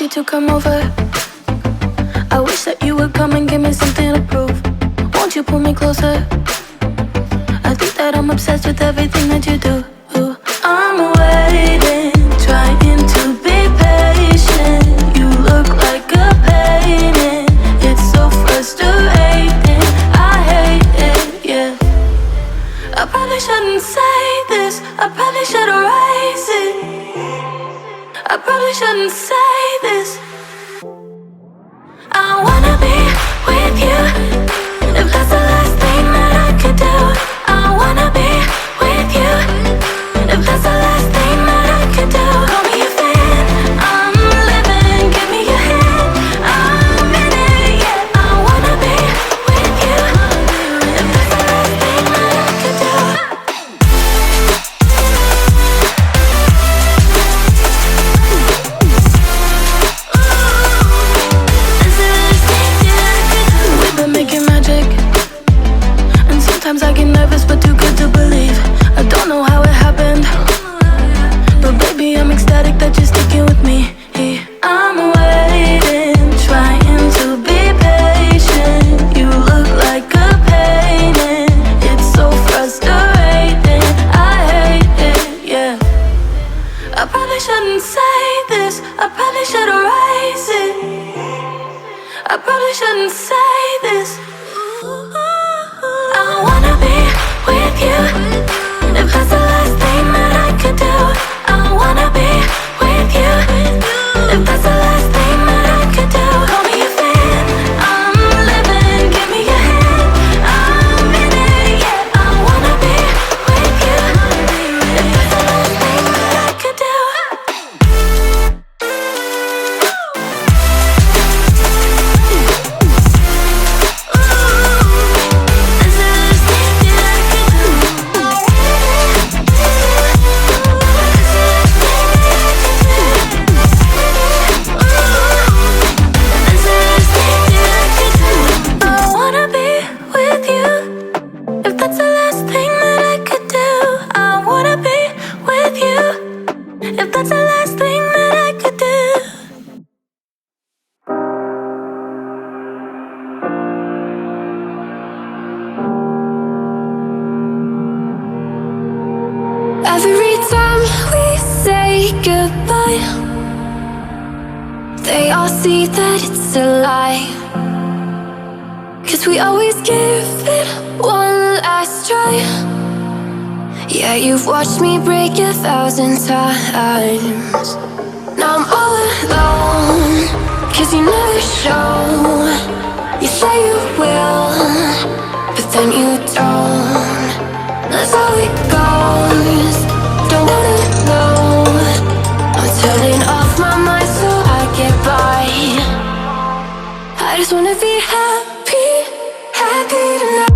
you to come over. I wish that you would come and give me something to prove. Won't you pull me closer? I think that I'm obsessed with everything that you do. I'm waiting, trying to be patient. You look like a painting. It's so frustrating. I hate it, yeah. I probably shouldn't say this. I probably should erase it. I probably shouldn't say this. I wanna be with you. If that's the last thing that I could do, I wanna be with you. If that's the last thing that I could do, call me a fan. I'm living, give me your hand. I'm in it, yeah. I wanna be with you. If that's the last thing that I could do. We've been making magic, and sometimes I get nervous but too good to believe. I don't know how it happened, but baby I'm ecstatic that you're sticking with me. I'm waiting, trying to be patient. You look like a painting. It's so frustrating. I hate it, yeah. I probably shouldn't say this. I probably should erase it. I probably shouldn't say this. I wanna be with you. If that's the last thing that I could do, I wanna be with you. If that's the last thing that I could do, call me a fan. I'm living, give me your hand. I'm in it, yeah. I wanna be with you. If that's the last thing that I could do. I wanna be with you. If that's the last thing that I could do, I wanna be with you. If that's the last thing that I could do. Every time we say goodbye, they all see that it's a lie. 'Cause we always give it one last try. Yeah, you've watched me break 1,000 times. Now I'm all alone, 'cause you never show. You say you will, but then you don't. That's how it goes. Don't wanna know. I'm turning off my mind so I get by. I just wanna be happy, happy tonight.